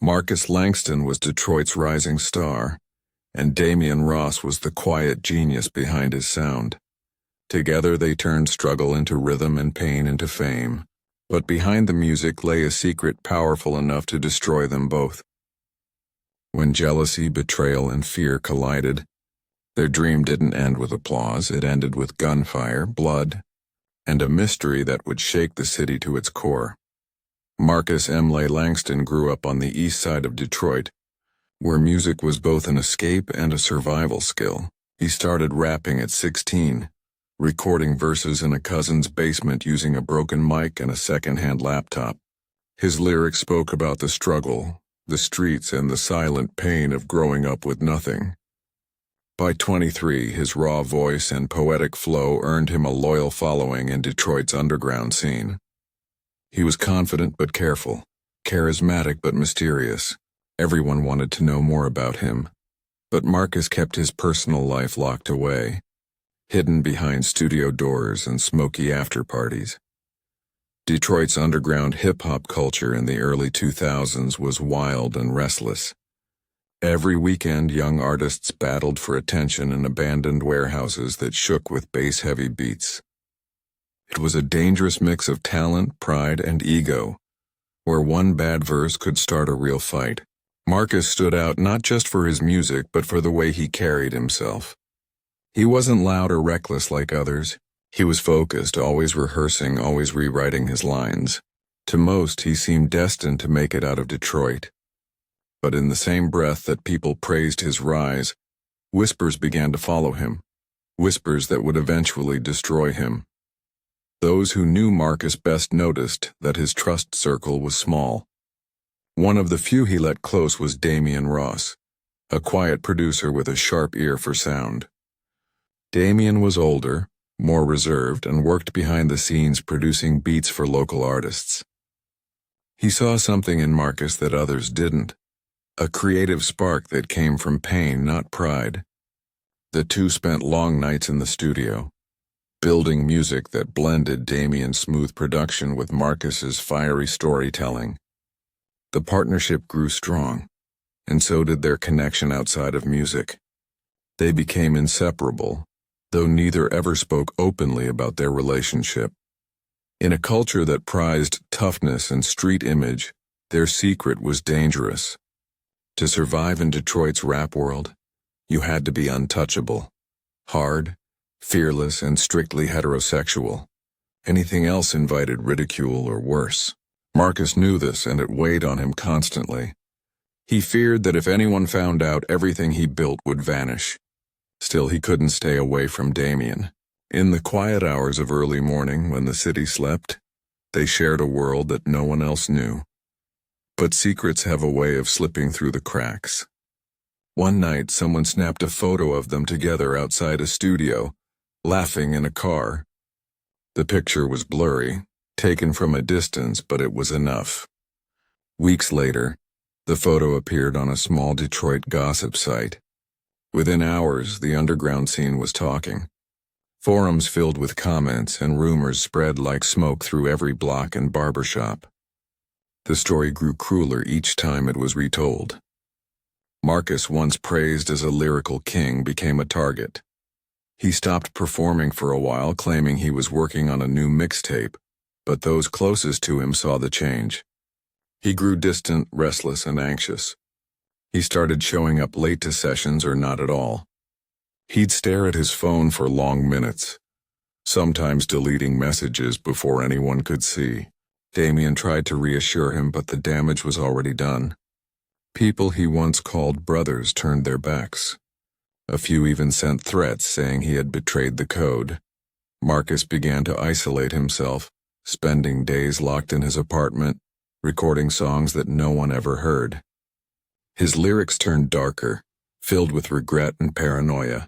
Marcus Langston was Detroit's rising star, and Damian Ross was the quiet genius behind his sound. Together they turned struggle into rhythm and pain into fame, but behind the music lay a secret powerful enough to destroy them both. When jealousy, betrayal, and fear collided, their dream didn't end with applause, it ended with gunfire, blood, and a mystery that would shake the city to its core. Marcus Emley Langston grew up on the east side of Detroit, where music was both an escape and a survival skill. He started rapping at 16, recording verses in a cousin's basement using a broken mic and a second-hand laptop. His lyrics spoke about the struggle, the streets, and the silent pain of growing up with nothing. By 23, his raw voice and poetic flow earned him a loyal following in Detroit's underground scene. He was confident but careful, charismatic but mysterious. Everyone wanted to know more about him, but Marcus kept his personal life locked away, hidden behind studio doors and smoky after-parties. Detroit's underground hip-hop culture in the early 2000s was wild and restless. Every weekend, young artists battled for attention in abandoned warehouses that shook with bass-heavy beats. It was a dangerous mix of talent, pride, and ego, where one bad verse could start a real fight. Marcus stood out not just for his music, but for the way he carried himself. He wasn't loud or reckless like others. He was focused, always rehearsing, always rewriting his lines. To most, he seemed destined to make it out of Detroit. But in the same breath that people praised his rise, whispers began to follow him, whispers that would eventually destroy him. Those who knew Marcus best noticed that his trust circle was small. One of the few he let close was Damian Ross, a quiet producer with a sharp ear for sound. Damian was older, more reserved, and worked behind the scenes producing beats for local artists. He saw something in Marcus that others didn't, a creative spark that came from pain, not pride. The two spent long nights in the studio, building music that blended Damian's smooth production with Marcus's fiery storytelling. The partnership grew strong, and so did their connection outside of music. They became inseparable, though neither ever spoke openly about their relationship. In a culture that prized toughness and street image, their secret was dangerous. To survive in Detroit's rap world, you had to be untouchable, hard, fearless, and strictly heterosexual. Anything else invited ridicule or worse. Marcus knew this, and it weighed on him constantly. He feared that if anyone found out, everything he built would vanish. Still, he couldn't stay away from Damian. In the quiet hours of early morning, when the city slept, they shared a world that no one else knew. But secrets have a way of slipping through the cracks. One night, someone snapped a photo of them together outside a studio, laughing in a car. The picture was blurry, taken from a distance, but it was enough. Weeks later, the photo appeared on a small Detroit gossip site. Within hours, the underground scene was talking. Forums filled with comments, and rumors spread like smoke through every block and barbershop. The story grew crueler each time it was retold. Marcus, once praised as a lyrical king, became a target. He stopped performing for a while, claiming he was working on a new mixtape, but those closest to him saw the change. He grew distant, restless, and anxious. He started showing up late to sessions or not at all. He'd stare at his phone for long minutes, sometimes deleting messages before anyone could see. Damian tried to reassure him, but the damage was already done. People he once called brothers turned their backs. A few even sent threats saying he had betrayed the code. Marcus began to isolate himself, spending days locked in his apartment, recording songs that no one ever heard. His lyrics turned darker, filled with regret and paranoia.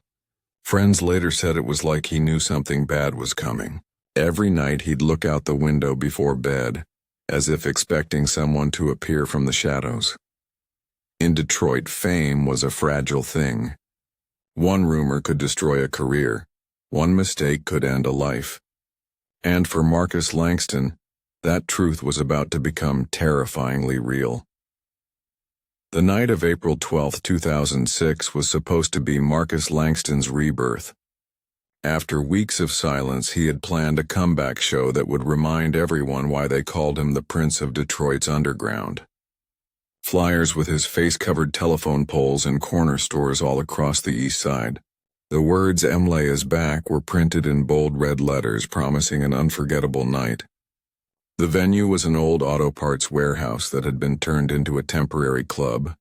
Friends later said it was like he knew something bad was coming. Every night he'd look out the window before bed, as if expecting someone to appear from the shadows. In Detroit, fame was a fragile thing. One rumor could destroy a career. One mistake could end a life. And for Marcus Langston, that truth was about to become terrifyingly real. The night of April 12, 2006 was supposed to be Marcus Langston's rebirth. After weeks of silence, he had planned a comeback show that would remind everyone why they called him the Prince of Detroit's Underground. Flyers with his face covered telephone poles in corner stores all across the east side. The words "Emle is back" were printed in bold red letters, promising an unforgettable night. The venue was an old auto parts warehouse that had been turned into a temporary club,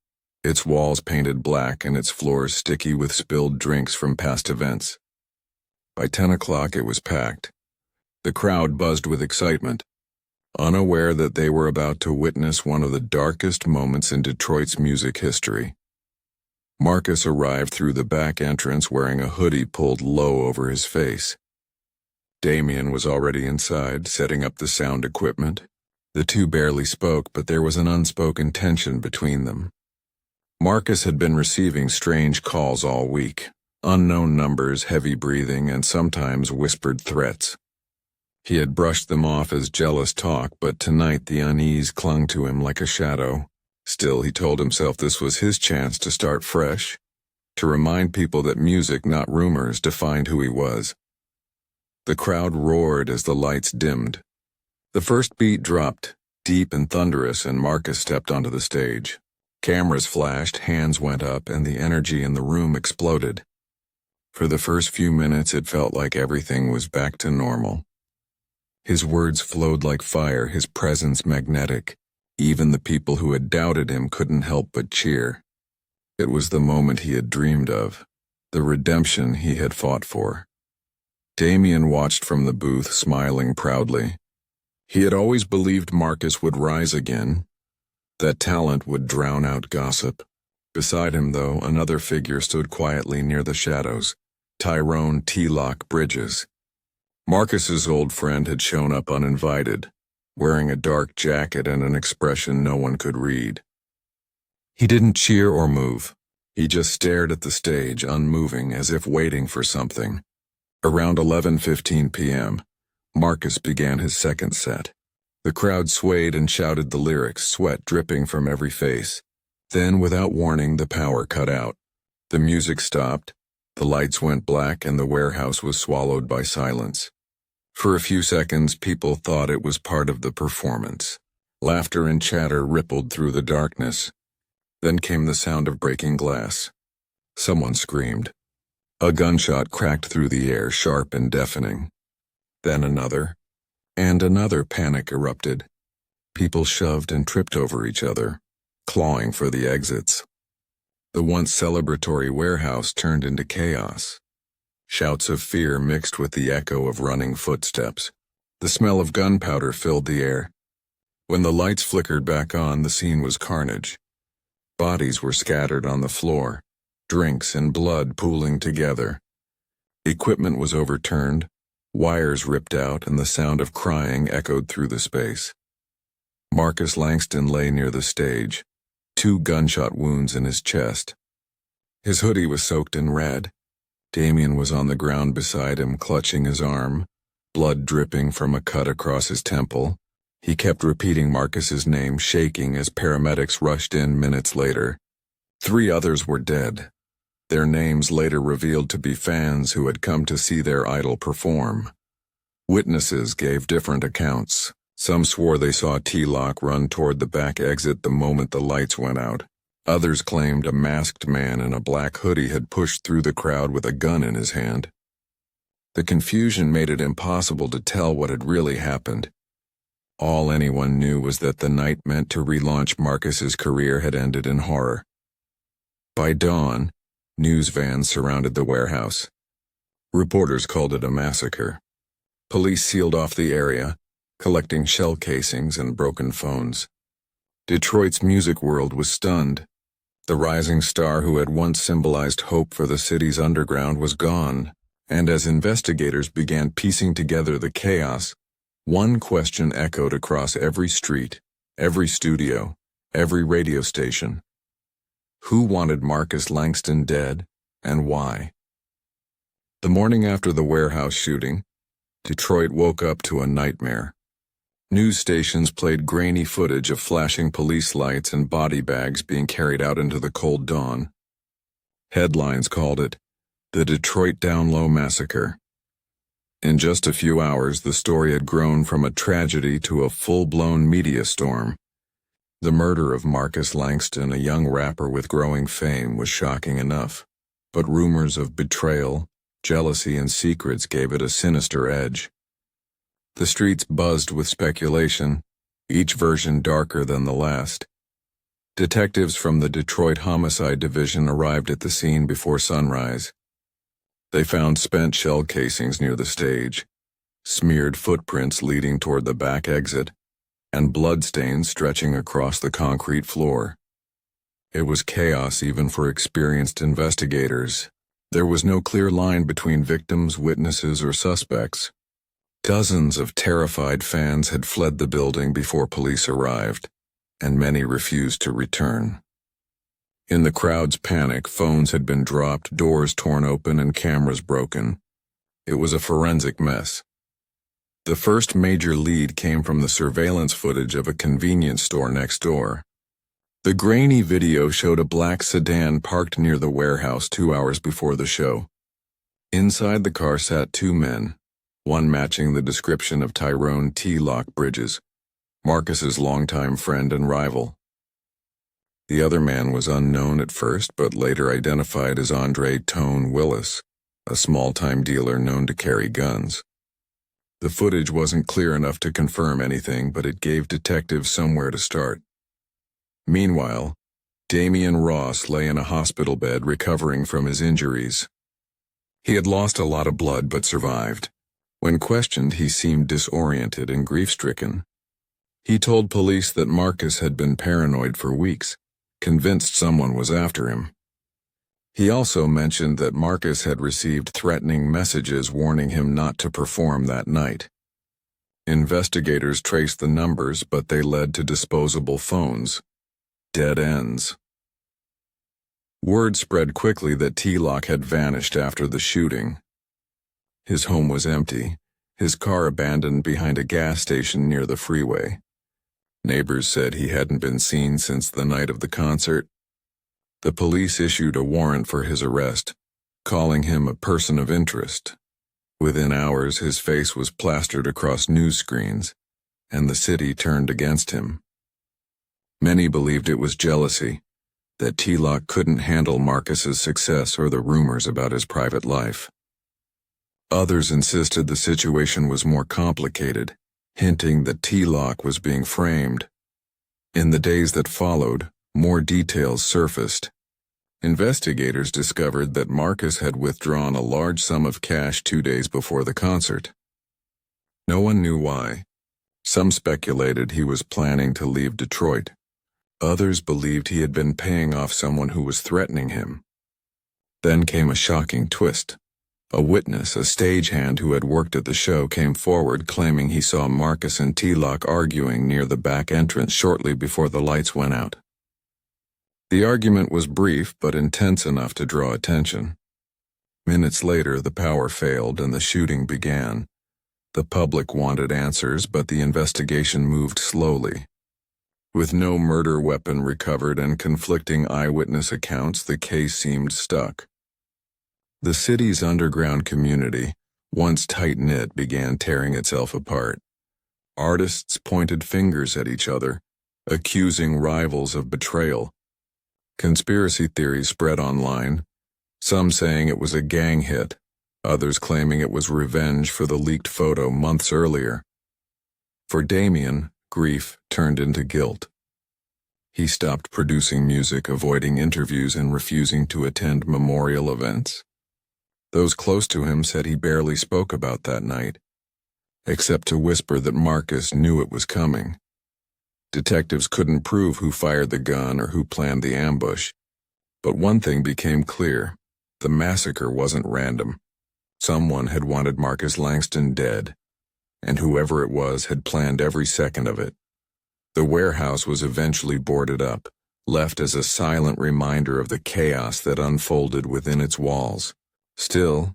its walls painted black and its floors sticky with spilled drinks from past events. By 10 o'clock it was packed. The crowd buzzed with excitement, unaware that they were about to witness one of the darkest moments in Detroit's music history. Marcus arrived through the back entrance wearing a hoodie pulled low over his face. Damien was already inside, setting up the sound equipment. The two barely spoke, but there was an unspoken tension between them. Marcus had been receiving strange calls all week, unknown numbers, heavy breathing, and sometimes whispered threats. He had brushed them off as jealous talk, but tonight the unease clung to him like a shadow. Still, he told himself this was his chance to start fresh, to remind people that music, not rumors, defined who he was. The crowd roared as the lights dimmed. The first beat dropped, deep and thunderous, and Marcus stepped onto the stage. Cameras flashed, hands went up, and the energy in the room exploded. For the first few minutes, it felt like everything was back to normal. His words flowed like fire, his presence magnetic. Even the people who had doubted him couldn't help but cheer. It was the moment he had dreamed of, the redemption he had fought for. Damien watched from the booth, smiling proudly. He had always believed Marcus would rise again, that talent would drown out gossip. Beside him, though, another figure stood quietly near the shadows, Tyrone T-Lock Bridges. Marcus's old friend had shown up uninvited, wearing a dark jacket and an expression no one could read. He didn't cheer or move. He just stared at the stage, unmoving, as if waiting for something. Around 11:15 p.m., Marcus began his second set. The crowd swayed and shouted the lyrics, sweat dripping from every face. Then, without warning, the power cut out. The music stopped, the lights went black, and the warehouse was swallowed by silence. For a few seconds, people thought it was part of the performance. Laughter and chatter rippled through the darkness. Then came the sound of breaking glass. Someone screamed. A gunshot cracked through the air, sharp and deafening. Then another, and another. Panic erupted. People shoved and tripped over each other, clawing for the exits. The once celebratory warehouse turned into chaos. Shouts of fear mixed with the echo of running footsteps. The smell of gunpowder filled the air. When the lights flickered back on, the scene was carnage. Bodies were scattered on the floor, drinks and blood pooling together. Equipment was overturned, wires ripped out, and the sound of crying echoed through the space. Marcus Langston lay near the stage, 2 gunshot wounds in his chest. His hoodie was soaked in red. Damien was on the ground beside him, clutching his arm, blood dripping from a cut across his temple. He kept repeating Marcus's name, shaking as paramedics rushed in minutes later. 3 others were dead. Their names later revealed to be fans who had come to see their idol perform. Witnesses gave different accounts. Some swore they saw T-Lock run toward the back exit the moment the lights went out. Others claimed a masked man in a black hoodie had pushed through the crowd with a gun in his hand. The confusion made it impossible to tell what had really happened. All anyone knew was that the night meant to relaunch Marcus's career had ended in horror. By dawn, news vans surrounded the warehouse. Reporters called it a massacre. Police sealed off the area, collecting shell casings and broken phones. Detroit's music world was stunned. The rising star who had once symbolized hope for the city's underground was gone, and as investigators began piecing together the chaos, one question echoed across every street, every studio, every radio station. Who wanted Marcus Langston dead, and why? The morning after the warehouse shooting, Detroit woke up to a nightmare. News stations played grainy footage of flashing police lights and body bags being carried out into the cold dawn. Headlines called it the Detroit Down Low Massacre. In just a few hours, the story had grown from a tragedy to a full-blown media storm. The murder of Marcus Langston, a young rapper with growing fame, was shocking enough, but rumors of betrayal, jealousy, and secrets gave it a sinister edge. The streets buzzed with speculation, each version darker than the last. Detectives from the Detroit Homicide Division arrived at the scene before sunrise. They found spent shell casings near the stage, smeared footprints leading toward the back exit, and bloodstains stretching across the concrete floor. It was chaos even for experienced investigators. There was no clear line between victims, witnesses, or suspects. Dozens of terrified fans had fled the building before police arrived, and many refused to return. In the crowd's panic, phones had been dropped, doors torn open, and cameras broken. It was a forensic mess. The first major lead came from the surveillance footage of a convenience store next door. The grainy video showed a black sedan parked near the warehouse 2 hours before the show. Inside the car sat two men, one matching the description of Tyrone T. Lock Bridges, Marcus's longtime friend and rival. The other man was unknown at first, but later identified as Andre Tone Willis, a small-time dealer known to carry guns. The footage wasn't clear enough to confirm anything, but it gave detectives somewhere to start. Meanwhile, Damian Ross lay in a hospital bed recovering from his injuries. He had lost a lot of blood but survived. When questioned, he seemed disoriented and grief-stricken. He told police that Marcus had been paranoid for weeks, convinced someone was after him. He also mentioned that Marcus had received threatening messages warning him not to perform that night. Investigators traced the numbers, but they led to disposable phones. Dead ends. Word spread quickly that T-Lock had vanished after the shooting. His home was empty, his car abandoned behind a gas station near the freeway. Neighbors said he hadn't been seen since the night of the concert. The police issued a warrant for his arrest, calling him a person of interest. Within hours, his face was plastered across news screens, and the city turned against him. Many believed it was jealousy, that T-Lock couldn't handle Marcus's success or the rumors about his private life. Others insisted the situation was more complicated, hinting that T-Lock was being framed. In the days that followed, more details surfaced. Investigators discovered that Marcus had withdrawn a large sum of cash 2 days before the concert. No one knew why. Some speculated he was planning to leave Detroit. Others believed he had been paying off someone who was threatening him. Then came a shocking twist. A witness, a stagehand who had worked at the show, came forward claiming he saw Marcus and T-Lock arguing near the back entrance shortly before the lights went out. The argument was brief but intense enough to draw attention. Minutes later, the power failed and the shooting began. The public wanted answers, but the investigation moved slowly. With no murder weapon recovered and conflicting eyewitness accounts, the case seemed stuck. The city's underground community, once tight-knit, began tearing itself apart. Artists pointed fingers at each other, accusing rivals of betrayal. Conspiracy theories spread online, some saying it was a gang hit, others claiming it was revenge for the leaked photo months earlier. For Damian, grief turned into guilt. He stopped producing music, avoiding interviews, and refusing to attend memorial events. Those close to him said he barely spoke about that night, except to whisper that Marcus knew it was coming. Detectives couldn't prove who fired the gun or who planned the ambush, but one thing became clear: the massacre wasn't random. Someone had wanted Marcus Langston dead, and whoever it was had planned every second of it. The warehouse was eventually boarded up, left as a silent reminder of the chaos that unfolded within its walls. Still,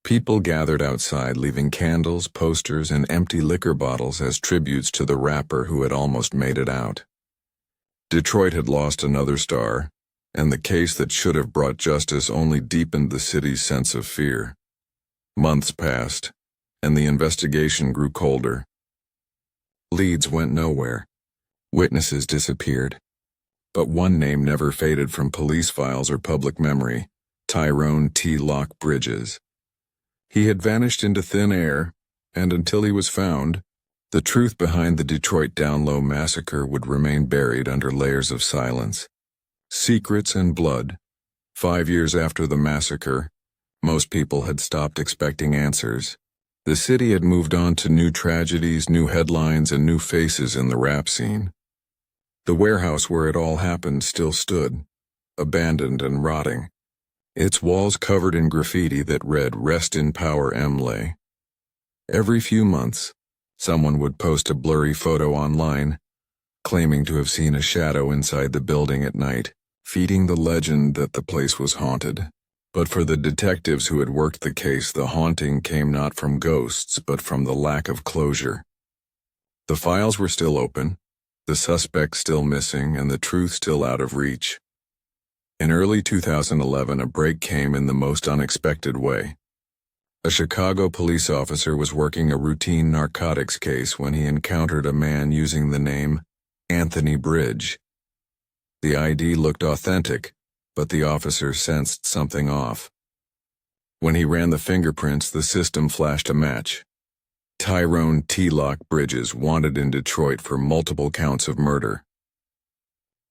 People gathered outside, leaving candles, posters, and empty liquor bottles as tributes to the rapper who had almost made it out. Detroit had lost another star, and the case that should have brought justice only deepened the city's sense of fear. Months passed, and the investigation grew colder. Leads went nowhere. Witnesses disappeared. But one name never faded from police files or public memory: Tyrone T. Locke Bridges. He had vanished into thin air, and until he was found, the truth behind the Detroit Down Low massacre would remain buried under layers of silence. Secrets and blood. 5 years after the massacre, most people had stopped expecting answers. The city had moved on to new tragedies, new headlines, and new faces in the rap scene. The warehouse where it all happened still stood, abandoned and rotting, its walls covered in graffiti that read, "Rest in Power, Emley." Every few months, someone would post a blurry photo online, claiming to have seen a shadow inside the building at night, feeding the legend that the place was haunted. But for the detectives who had worked the case, the haunting came not from ghosts, but from the lack of closure. The files were still open, the suspect still missing, and the truth still out of reach. In early 2011, a break came in the most unexpected way. A Chicago police officer was working a routine narcotics case when he encountered a man using the name Anthony Bridge. The ID looked authentic, but the officer sensed something off. When he ran the fingerprints, the system flashed a match. Tyrone T. Locke Bridges, wanted in Detroit for multiple counts of murder.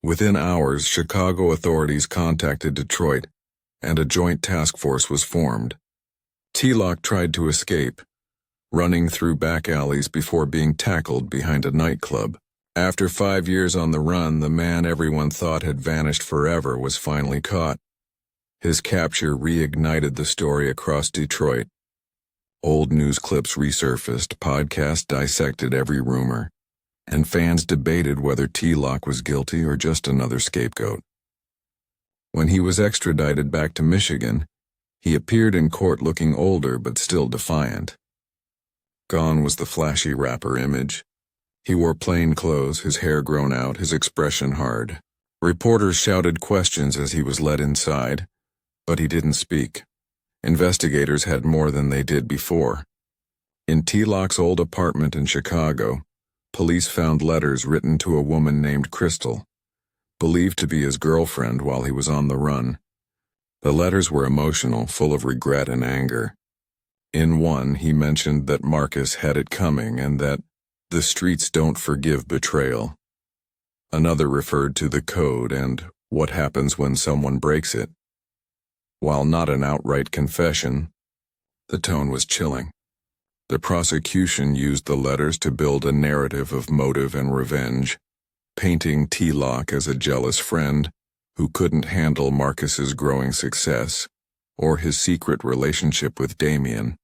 Within hours, Chicago authorities contacted Detroit, and a joint task force was formed. T. Locke tried to escape, running through back alleys before being tackled behind a nightclub. After 5 years on the run, the man everyone thought had vanished forever was finally caught. His capture reignited the story across Detroit. Old news clips resurfaced, podcasts dissected every rumor, and fans debated whether T. Locke was guilty or just another scapegoat. When he was extradited back to Michigan, he appeared in court looking older but still defiant. Gone was the flashy rapper image. He wore plain clothes, his hair grown out, his expression hard. Reporters shouted questions as he was led inside, but he didn't speak. Investigators had more than they did before. In T. Locke's old apartment in Chicago, police found letters written to a woman named Crystal, believed to be his girlfriend while he was on the run. The letters were emotional, full of regret and anger. In one, he mentioned that Marcus had it coming and that the streets don't forgive betrayal. Another referred to the code and what happens when someone breaks it. While not an outright confession, the tone was chilling. The prosecution used the letters to build a narrative of motive and revenge, painting T. Locke as a jealous friend who couldn't handle Marcus's growing success or his secret relationship with Damien.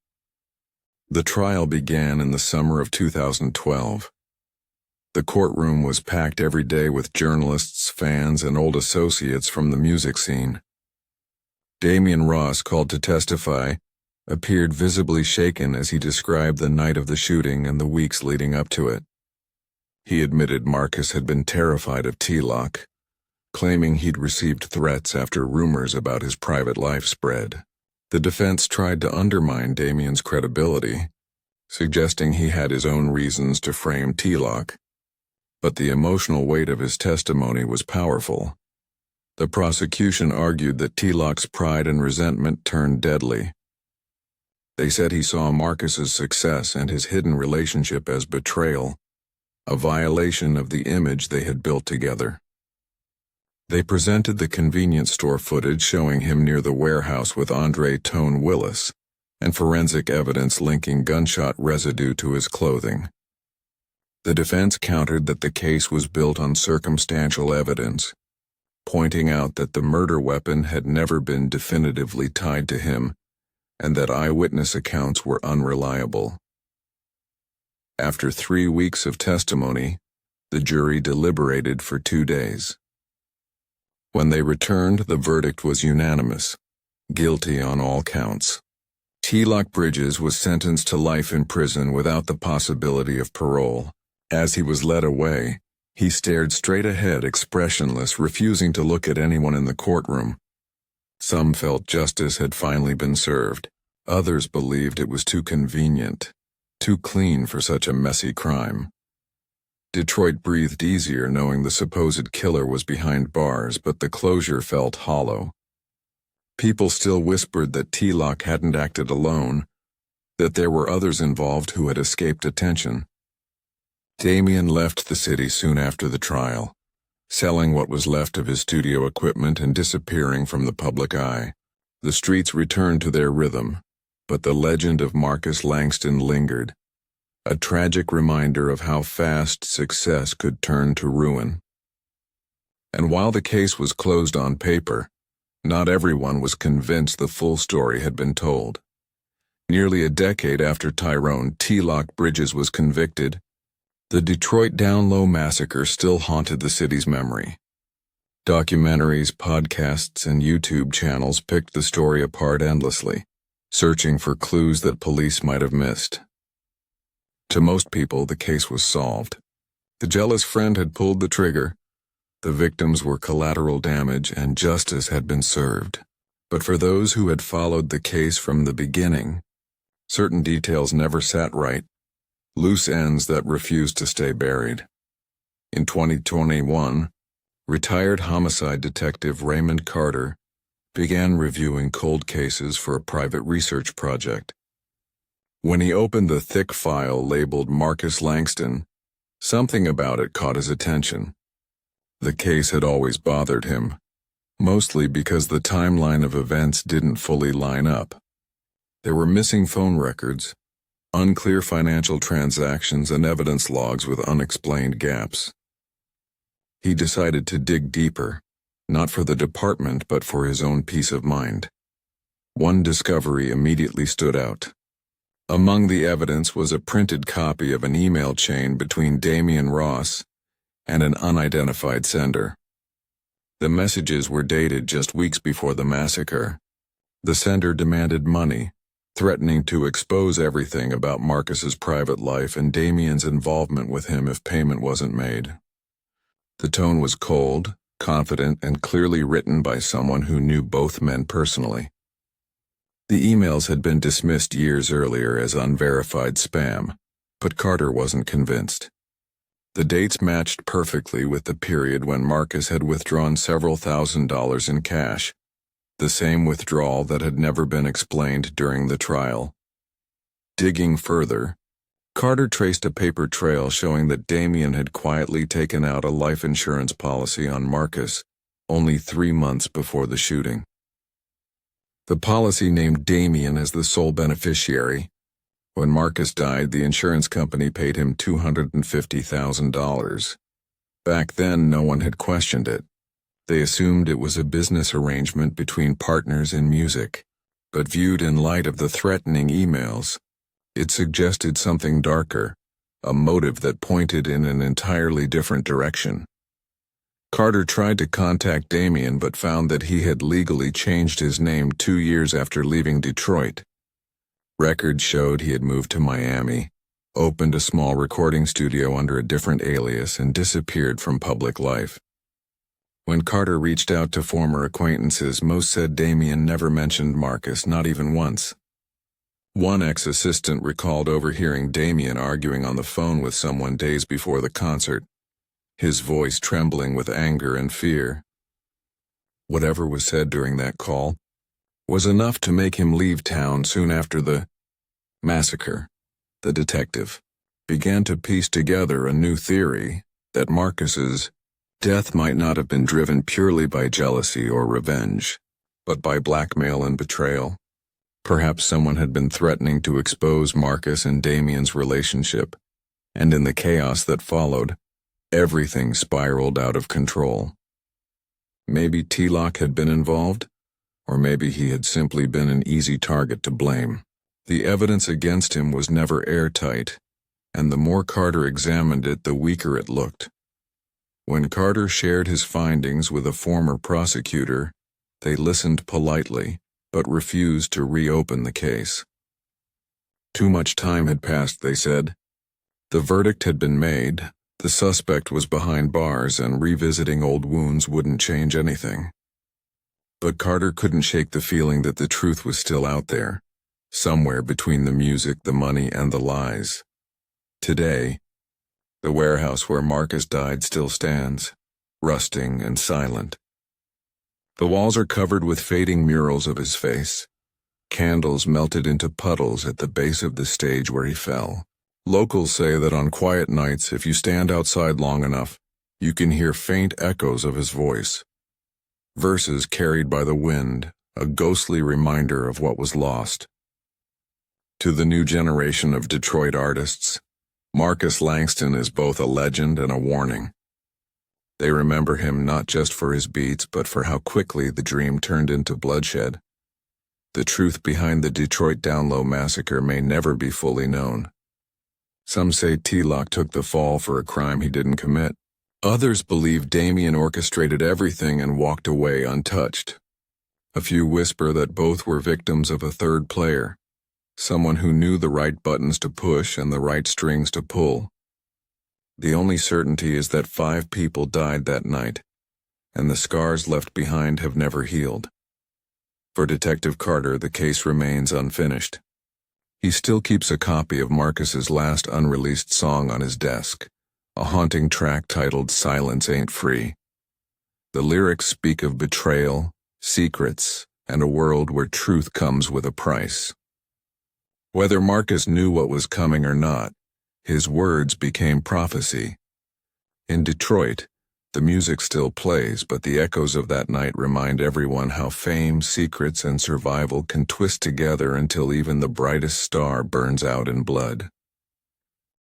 The trial began in the summer of 2012. The courtroom was packed every day with journalists, fans, and old associates from the music scene. Damien Ross, called to testify, appeared visibly shaken as he described the night of the shooting and the weeks leading up to it. He admitted Marcus had been terrified of T. Locke, claiming he'd received threats after rumors about his private life spread. The defense tried to undermine Damien's credibility, suggesting he had his own reasons to frame T. Locke. But the emotional weight of his testimony was powerful. The prosecution argued that T. Locke's pride and resentment turned deadly. They said he saw Marcus's success and his hidden relationship as betrayal, a violation of the image they had built together. They presented the convenience store footage showing him near the warehouse with Andre Tone Willis, and forensic evidence linking gunshot residue to his clothing. The defense countered that the case was built on circumstantial evidence, pointing out that the murder weapon had never been definitively tied to him and that eyewitness accounts were unreliable. After 3 weeks of testimony, the jury deliberated for 2 days. When they returned, the verdict was unanimous: guilty on all counts. T. T-Lock Bridges was sentenced to life in prison without the possibility of parole. As he was led away, he stared straight ahead, expressionless, refusing to look at anyone in the courtroom. Some felt justice had finally been served. Others believed it was too convenient, too clean for such a messy crime. Detroit breathed easier knowing the supposed killer was behind bars, but the closure felt hollow. People still whispered that T-Lock hadn't acted alone, that there were others involved who had escaped attention. Damien left the city soon after the trial, selling what was left of his studio equipment and disappearing from the public eye. The streets returned to their rhythm, but the legend of Marcus Langston lingered, a tragic reminder of how fast success could turn to ruin. And while the case was closed on paper, not everyone was convinced the full story had been told. Nearly a decade after Tyrone T-Lock Bridges was convicted, the Detroit Down Low Massacre still haunted the city's memory. Documentaries, podcasts, and YouTube channels picked the story apart endlessly, searching for clues that police might have missed. To most people, the case was solved. The jealous friend had pulled the trigger, the victims were collateral damage, and justice had been served. But for those who had followed the case from the beginning, certain details never sat right, loose ends that refused to stay buried. In 2021, retired homicide detective Raymond Carter began reviewing cold cases for a private research project. When he opened the thick file labeled Marcus Langston, something about it caught his attention. The case had always bothered him, mostly because the timeline of events didn't fully line up. There were missing phone records, unclear financial transactions, and evidence logs with unexplained gaps. He decided to dig deeper, not for the department but for his own peace of mind. One discovery immediately stood out. Among the evidence was a printed copy of an email chain between Damien Ross and an unidentified sender. The messages were dated just weeks before the massacre. The sender demanded money, threatening to expose everything about Marcus's private life and Damien's involvement with him if payment wasn't made. The tone was cold, confident, and clearly written by someone who knew both men personally. The emails had been dismissed years earlier as unverified spam, but Carter wasn't convinced. The dates matched perfectly with the period when Marcus had withdrawn several $1,000s in cash, the same withdrawal that had never been explained during the trial. Digging further, Carter traced a paper trail showing that Damien had quietly taken out a life insurance policy on Marcus only 3 months before the shooting. The policy named Damien as the sole beneficiary. When Marcus died, the insurance company paid him $250,000. Back then, no one had questioned it. They assumed it was a business arrangement between partners in music, but viewed in light of the threatening emails, it suggested something darker, a motive that pointed in an entirely different direction. Carter tried to contact Damien but found that he had legally changed his name 2 years after leaving Detroit. Records showed he had moved to Miami, opened a small recording studio under a different alias, and disappeared from public life. When Carter reached out to former acquaintances, most said Damien never mentioned Marcus, not even once. One ex-assistant recalled overhearing Damien arguing on the phone with someone days before the concert, his voice trembling with anger and fear. Whatever was said during that call was enough to make him leave town soon after the massacre. The detective began to piece together a new theory that Marcus's death might not have been driven purely by jealousy or revenge, but by blackmail and betrayal. Perhaps someone had been threatening to expose Marcus and Damien's relationship, and in the chaos that followed, everything spiraled out of control. Maybe T-Lock had been involved, or maybe he had simply been an easy target to blame. The evidence against him was never airtight, and the more Carter examined it, the weaker it looked. When Carter shared his findings with a former prosecutor, they listened politely, but refused to reopen the case. Too much time had passed, they said. The verdict had been made, the suspect was behind bars, and revisiting old wounds wouldn't change anything. But Carter couldn't shake the feeling that the truth was still out there, somewhere between the music, the money, and the lies. Today, the warehouse where Marcus died still stands, rusting and silent. The walls are covered with fading murals of his face. Candles melted into puddles at the base of the stage where he fell. Locals say that on quiet nights, if you stand outside long enough, you can hear faint echoes of his voice. Verses carried by the wind, a ghostly reminder of what was lost. To the new generation of Detroit artists, Marcus Langston is both a legend and a warning. They remember him not just for his beats, but for how quickly the dream turned into bloodshed. The truth behind the Detroit Down Low massacre may never be fully known. Some say T-Lock took the fall for a crime he didn't commit. Others believe Damien orchestrated everything and walked away untouched. A few whisper that both were victims of a third player, someone who knew the right buttons to push and the right strings to pull. The only certainty is that 5 people died that night, and the scars left behind have never healed. For Detective Carter, the case remains unfinished. He still keeps a copy of Marcus's last unreleased song on his desk, a haunting track titled "Silence Ain't Free." The lyrics speak of betrayal, secrets, and a world where truth comes with a price. Whether Marcus knew what was coming or not, his words became prophecy. In Detroit, the music still plays, but the echoes of that night remind everyone how fame, secrets, and survival can twist together until even the brightest star burns out in blood.